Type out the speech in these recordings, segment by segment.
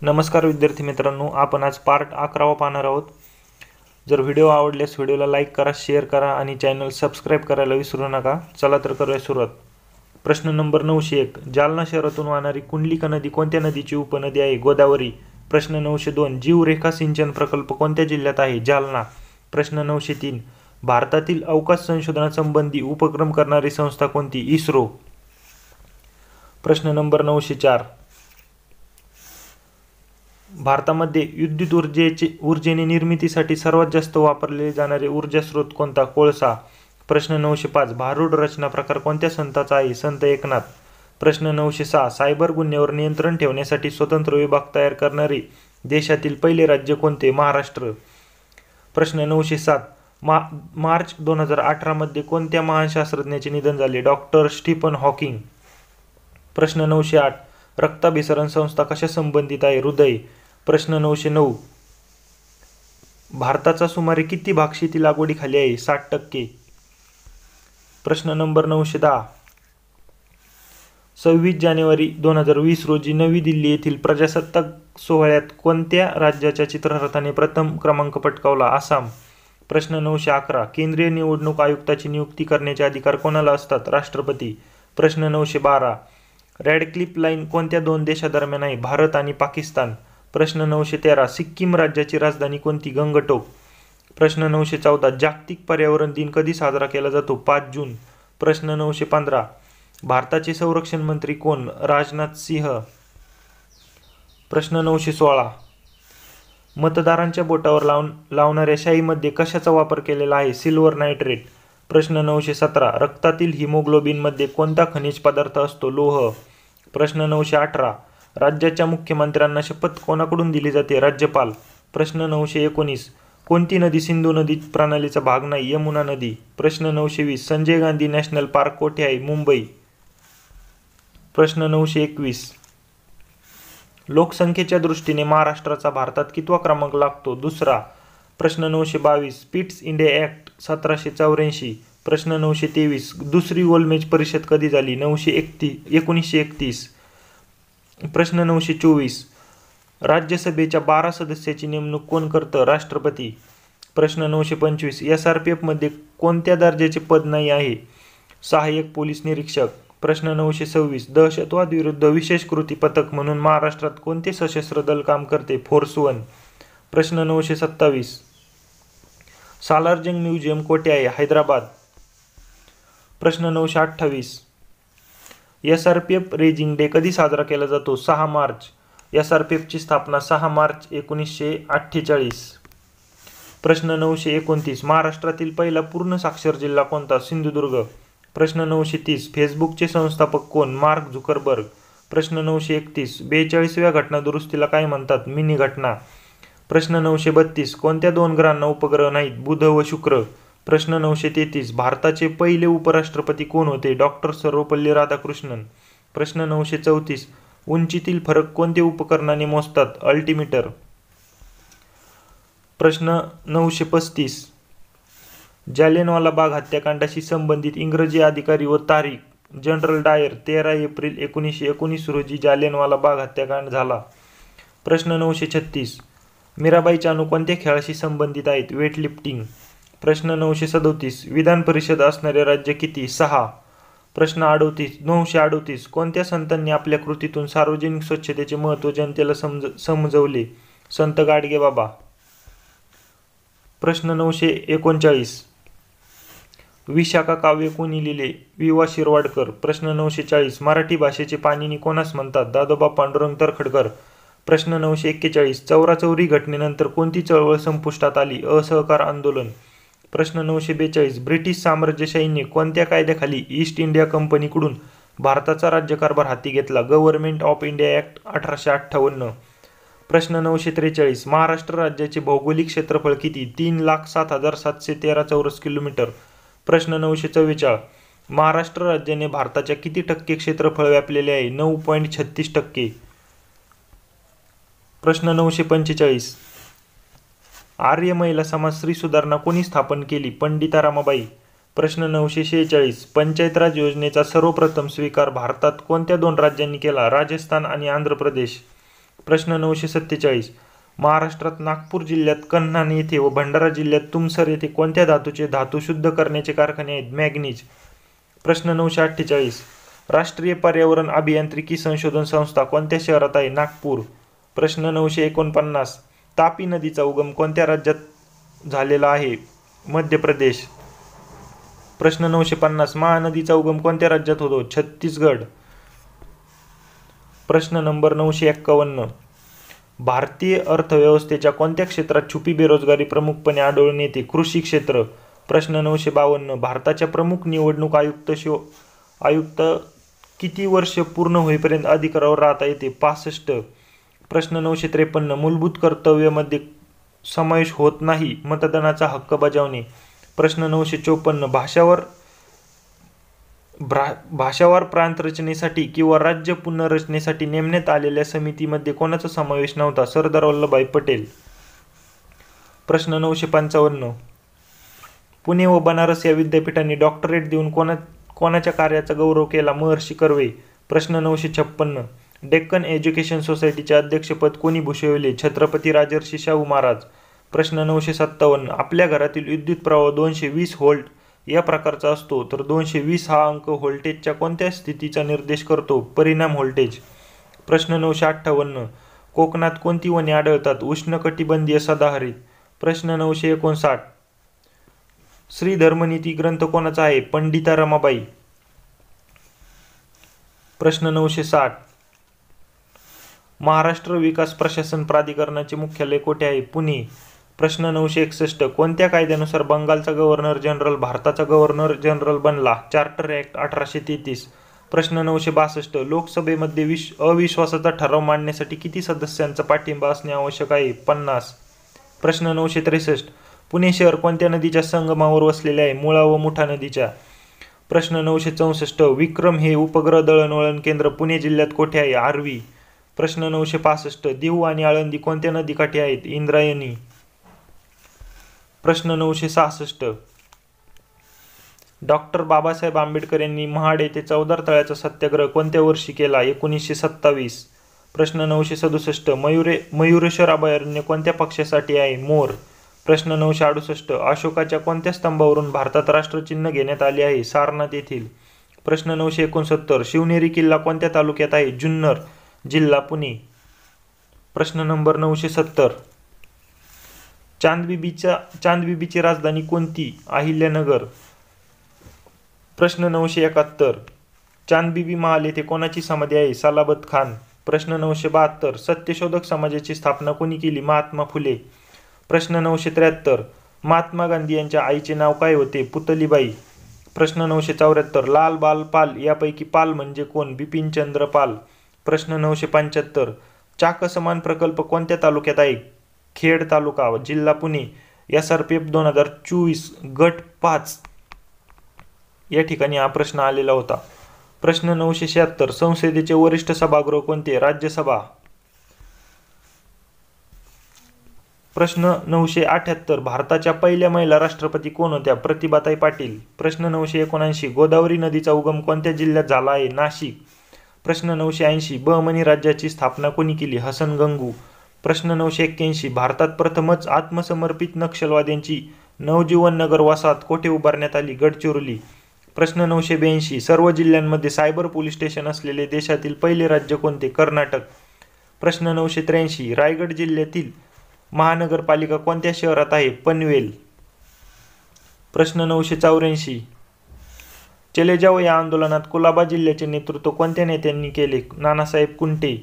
नमस्कार विद्यार्थी मित्रांनो, आपण आज पार्ट 11 पाहणार आहोत. जर व्हिडिओ आवडल्यास व्हिडिओला लाईक करा, शेअर करा आणि चॅनल सबस्क्राईब करायला विसरू नका. चला तर करूया सुरुवात. प्रश्न नंबर 901. जालना शहरातून वाहणारी कुंडलिका नदी कोणत्या नदीची उपनदी आहे? गोदावरी. प्रश्न 902. जीवरेखा सिंचन प्रकल्प कोणत्या जिल्ह्यात आहे? जालना. प्रश्न 903. भारतातील अवकाश संशोधनासंबंधी उपक्रम करणारी संस्था कोणती? इस्रो. प्रश्न नंबर 904. भारतामध्ये विद्युत ऊर्जेने निर्मितीसाठी सर्वात जास्त वापरले जाणारे ऊर्जा स्रोत कोणता? कोळसा. प्रश्न 905. भारूड रचना प्रकार कोणत्या संताचा आहे? संत एकनाथ. प्रश्न 906. सायबर गुन्ह्यावर नियंत्रण ठेवण्यासाठी स्वतंत्र विभाग तयार करणारे देशातील पहिले राज्य कोणते? महाराष्ट्र. प्रश्न 907. मार्च 2018 मध्ये कोणत्या महान शास्त्रज्ञाचे निधन झाले? Doctor Stephen Hawking. प्रश्न 908. रक्ताभिसरण संस्था कशा संबंधित आहे? हृदय. प्रश्न 909. भारताचा सुमारे किती भाग शेती लागवडीखाली आहे? 60%. प्रश्न नंबर 910. 26 जानेवारी 2020 रोजी नवी दिल्ली येथील प्रजासत्ताक सोहळ्यात कोणत्या राज्याच्या चित्ररथाने प्रथम क्रमांक पटकावला? आसाम. प्रश्न 911. केंद्रीय निवडणूक आयुक्ताची नियुक्ती करण्याचे अधिकार कोणाला असतात? राष्ट्रपती. प्रश्न 912. रॅडक्लिफ लाईन कोणत्या दोन देशादरम्यान आहे? भारत आणि पाकिस्तान. प्रश्न 913. सिक्कीम राज्याची राजधानी कोणती? गंगटोक. प्रश्न 914. जागतिक पर्यावरण दिन कधी साजरा केला जातो? 5 जून. प्रश्न 915. भारताचे संरक्षण मंत्री कोण? राजनाथ सिंह. प्रश्न 916. मतदारांच्या बोटावर लावणाऱ्या शाईमध्ये कशाचा वापर केलेला आहे? Silver nitrate. प्रश्न 917. रक्तातील हिमोग्लोबिनमध्ये कोणता खनिज पदार्थ असतो? लोह. प्रश्न 918. राज्याच्या मुख्यमंत्र्यांना शपथ कोणाकडून दिली जाते? राज्यपाल. प्रश्न 919. कोणती नदी सिंधू नदी प्रणालीचा भाग नाही? यमुना नदी. प्रश्न 920. संजय गांधी नॅशनल पार्क कोठे आहे? मुंबई. प्रश्न 921. लोकसंख्येच्या दृष्टीने महाराष्ट्राचा भारतात कितवा क्रमांक लागतो? दुसरा. प्रश्न 922. Pitt's India act 1784. प्रश्न 923. दुसरी गोलमेज परिषद कधी झाली? 1931. प्रश्न 924. राज्यसभेच्या 12 सदस्याची नेमणूक कोण करतं? राष्ट्रपती. प्रश्न 925. SRPF मध्ये कोणत्या दर्जाचे पद नाही आहे? सहाय्यक पोलीस निरीक्षक. प्रश्न 926. दहशतवाद विरुद्ध विशेष कृती पथक म्हणून महाराष्ट्रात कोणते सशस्त्र दल काम करते? फोर्स 1. प्रश्न 927. सालारजंग म्युझियम कोठे आहे? हैदराबाद. प्रश्न 928. SRPF रेजिंग डे कधी साजरा केला जातो? 6 मार्च. SRPFची स्थापना 6 मार्च 1948. प्रश्न 929. महाराष्ट्रातील पहिला पूर्ण साक्षर जिल्हा कोणता? सिंधुदुर्ग. प्रश्न 930. फेसबुकचे संस्थापक कोण? Mark Zuckerberg. प्रश्न 931. 42व्या घटना दुरुस्तीला काय म्हणतात? मिनी घटना. प्रश्न 932. कोणत्या दोन ग्रहांना उपग्रह नाहीत? बुध व शुक्र. प्रश्न 933. भारताचे पहिले उपराष्ट्रपती कोण होते? डॉक्टर सर्वपल्ली राधाकृष्णन. प्रश्न 934. उंचीतील फरक कोणत्या उपकरणाने मोजतात? अल्टिमीटर. प्रश्न 935. जालियनवाला बाग हत्याकांडाशी संबंधित इंग्रजी अधिकारी व तारीख? जनरल डायर. 13 एप्रिल 1919 रोजी जालियनवाला बाग हत्याकांड झाला. प्रश्न 936. मीराबाई चानू कोणत्या खेळाशी संबंधित आहेत? वेटलिफ्टिंग. प्रश्न 937. विधान परिषद असणारे राज्य किती? 6. प्रश्न 938. कोणत्या संतांनी आपल्या कृतीतून सार्वजनिक स्वच्छतेचे महत्त्व जनतेला समजवले? संत गाडगेबाबा. प्रश्न 939. विशाखा काव्य कोणी लिहिले? वि. वा. शिरवाडकर. प्रश्न 940. मराठी भाषेचे पाणिनी कोणास म्हणतात? दादोबा पांडुरंग तर्खडकर. प्रश्न 941. चौराचौरी घटनेनंतर कोणती चळवळ संपुष्टात आली? असहकार आंदोलन. प्रश्न 942. ब्रिटिश साम्राज्यशाहीने कोणत्या कायद्याखाली ईस्ट इंडिया कंपनीकडून भारताचा राज्यकारभार हाती घेतला? Government of India act 1858. प्रश्न 943. महाराष्ट्र राज्याचे भौगोलिक क्षेत्रफळ किती? 3,07,713 चौरस किलोमीटर. प्रश्न 944. महाराष्ट्र राज्याने भारताच्या किती टक्के क्षेत्रफळ व्यापलेले आहे? 9.36%. प्रश्न 945. आर्य महिला समाज स्त्री सुधारणा कोणी स्थापन केली? पंडिता रमाबाई. प्रश्न 946. पंचायत राज योजनेचा सर्वप्रथम स्वीकार भारतात कोणत्या दोन राज्यांनी केला? राजस्थान आणि आंध्र प्रदेश. प्रश्न 947 महाराष्ट्रात नागपूर जिल्ह्यात कन्हान येथे व भंडारा जिल्ह्यात तुमसर येथे कोणत्या धातूचे धातू शुद्ध करण्याचे कारखाने आहेत? मॅंगनीज. प्रश्न 948 राष्ट्रीय पर्यावरण अभियांत्रिकी संशोधन संस्था कोणत्या शहरात आहे? नागपूर. प्रश्न 949 तापी नदीचा उगम कोणत्या राज्यात झालेला आहे? मध्य प्रदेश. प्रश्न 950 महानदीचा उगम कोणत्या राज्यात होतो? छत्तीसगड. प्रश्न नंबर 951 भारतीय अर्थव्यवस्थेच्या कोणत्या क्षेत्रात छुपी बेरोजगारी प्रमुखपणे आढळून येते? कृषी क्षेत्र. प्रश्न 952 भारताच्या प्रमुख निवडणूक आयुक्त किती वर्ष पूर्ण होईपर्यंत अधिकारावर राहता येते? 65. प्रश्न 953 मूलभूत कर्तव्यामध्ये समावेश होत नाही मतदानाचा हक्क बजावणे. प्रश्न 954 भाषावार प्रांत रचनेसाठी किंवा राज्य पुनर्रचनेसाठी नेमण्यात आलेल्या समितीमध्ये कोणाचा समावेश नव्हता? सरदार वल्लभभाई पटेल. प्रश्न 955 पुणे व बनारस या विद्यापीठांनी डॉक्टरेट देऊन कोणाच्या कार्याचा गौरव केला? महर्षी कर्वे. प्रश्न 956 डेक्कन एज्युकेशन सोसायटीचे अध्यक्षपद कोणी भूषविले? छत्रपती राजर्षी शाहू महाराज. प्रश्न 957 आपल्या घरातील विद्युत प्रवाह 220 व्होल्ट या प्रकारचा असतो तर 220 हा अंक व्होल्टेजच्या कोणत्या स्थितीचा निर्देश करतो? परिणाम व्होल्टेज. प्रश्न 958 कोकणात कोणती वने आढळतात? उष्णकटिबंधीय सदाहरित. प्रश्न 959 श्री धर्मनीती ग्रंथ कोणाचा आहे? पंडिता रमाबाई. प्रश्न 960 महाराष्ट्र विकास प्रशासन प्राधिकरणाचे मुख्यालय कोठे आहे? पुणे. प्रश्न 961 कोणत्या कायद्यानुसार बंगालचा गव्हर्नर जनरल भारताचा गव्हर्नर जनरल बनला? Charter act 1833. प्रश्न 962 लोकसभेमध्ये अविश्वासाचा ठराव मांडण्यासाठी किती सदस्यांचा पाठिंबा असणे आवश्यक आहे? 50. प्रश्न 963 पुणे शहर कोणत्या नदीच्या संगमावर वसलेले आहे? मुळा व मुठा नदीच्या. प्रश्न 964 विक्रम हे उपग्रह दळणवळण केंद्र पुणे जिल्ह्यात कोठे आहे? आर्वी. प्रश्न 965 दीव आणि आळंदी कोणत्या नदीकाठी आहेत? इंद्रायणी. प्रश्न 966 डॉक्टर बाबासाहेब आंबेडकर यांनी महाड येथे चौदार तळ्याचा सत्याग्रह कोणत्या वर्षी केला? 1927. प्रश्न 967 मयुरेश्वर अभयारण्य कोणत्या पक्षासाठी आहे? मोर. प्रश्न 968 अशोकाच्या कोणत्या स्तंभावरून भारतात राष्ट्रचिन्ह घेण्यात आले आहे? सारनाथ येथील. प्रश्न 969 शिवनेरी किल्ला कोणत्या तालुक्यात आहे? जुन्नर, जिल्हा पुणे. प्रश्न नंबर 970 चांदबिबीची राजधानी कोणती? अहिल्यानगर. प्रश्न 971 चांदबिबी महाल येथे कोणाची समाधी आहे? सलाबत खान. प्रश्न 972 सत्यशोधक समाजाची स्थापना कोणी केली? महात्मा फुले. प्रश्न 973 महात्मा गांधी यांच्या आईचे नाव काय होते? पुतलीबाई. प्रश्न 974 लाल बाल पाल यापैकी पाल म्हणजे कोण? बिपिनचंद्र पाल. प्रश्न 975 चाकसमान प्रकल्प कोणत्या तालुक्यात आहे? खेड तालुका, जिल्हा पुणे. SRPF 2024 गट 5 या ठिकाणी हा प्रश्न आलेला होता. प्रश्न 976 संसदेचे वरिष्ठ सभागृह कोणते? राज्यसभा. प्रश्न 978 भारताच्या पहिल्या महिला राष्ट्रपती कोण होत्या? प्रतिभाताई पाटील. प्रश्न 979 गोदावरी नदीचा उगम कोणत्या जिल्ह्यात झाला आहे? नाशिक. प्रश्न 980 बहमनी राज्याची स्थापना कोणी केली? हसन गंगू. प्रश्न 981 भारतात प्रथमच आत्मसमर्पित नक्षलवाद्यांची नवजीवन नगर वसाहत कोठे उभारण्यात आली? गडचिरोली. प्रश्न 982 सर्व जिल्ह्यांमध्ये सायबर पोलीस स्टेशन असलेले देशातील पहिले राज्य कोणते? कर्नाटक. प्रश्न 983 रायगड जिल्ह्यातील महानगरपालिका कोणत्या शहरात आहे? पनवेल. प्रश्न 984 चले जाओ या आंदोलनात कुलाबा जिल्ह्याचे नेतृत्व कोणत्या नेत्यांनी केले? नानासाहेब कुंटे.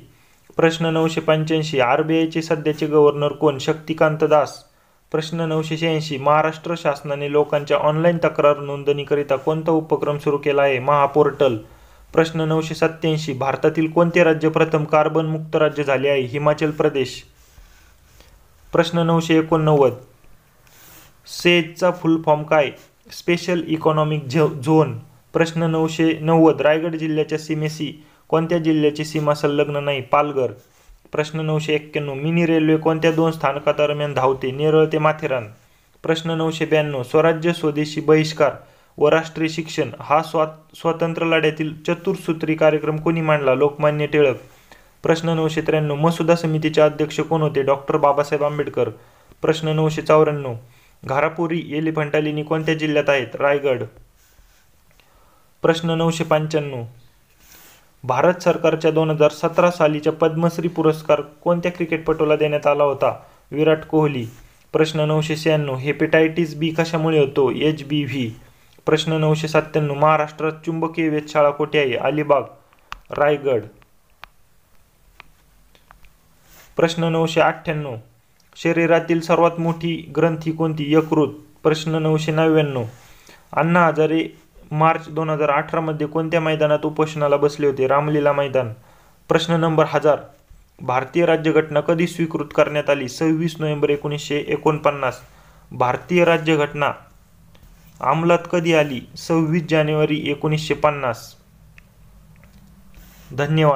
प्रश्न 985 RBIचे सध्याचे गव्हर्नर कोण? शक्तिकांत दास. प्रश्न 986 महाराष्ट्र शासनाने लोकांच्या ऑनलाईन तक्रार नोंदणीकरिता कोणता उपक्रम सुरू केला आहे? महापोर्टल. प्रश्न 987 भारतातील कोणते राज्य प्रथम कार्बन मुक्त राज्य झाले आहे? हिमाचल प्रदेश. प्रश्न 989 सेजचा फुल फॉर्म काय? Special economic zone. प्रश्न 990 रायगड जिल्ह्याच्या सीमेशी कोणत्या जिल्ह्याची सीमा संलग्न नाही? पालघर. प्रश्न 991 मिनी रेल्वे कोणत्या 2 स्थानकादरम्यान धावते? नेरळ ते माथेरान. प्रश्न 992 स्वराज्य स्वदेशी बहिष्कार व राष्ट्रीय शिक्षण हा स्वातंत्र्य लढ्यातील चतुर्सूत्री कार्यक्रम कोणी मांडला? लोकमान्य टिळक. प्रश्न 993 मसुदा समितीचे अध्यक्ष कोण होते? डॉक्टर बाबासाहेब आंबेडकर. प्रश्न 994 घारापुरी एलिफंटा लेणी कोणत्या जिल्ह्यात आहेत? रायगड. प्रश्न 995 भारत सरकारच्या 2017 सालीच्या पद्मश्री पुरस्कार कोणत्या क्रिकेटपटूला देण्यात आला होता? विराट कोहली. प्रश्न 996 हेपेटायटिस बी कशामुळे होतो? HBV. प्रश्न 997 महाराष्ट्रात चुंबकीय वेधशाळा कोठे आहे? अलिबाग. रायगड. प्रश्न 998 शरीरातील सर्वात मोठी ग्रंथी कोणती? यकृत. प्रश्न 999 अण्णा हजारे मार्च 2018 मध्ये कोणत्या मैदानात उपोषणाला बसले होते? रामलीला मैदान. प्रश्न नंबर 1000 भारतीय राज्यघटना कधी स्वीकृत करण्यात आली? 26 नोव्हेंबर 1949. भारतीय राज्यघटना अंमलात कधी आली? 26 जानेवारी 1950. धन्यवाद.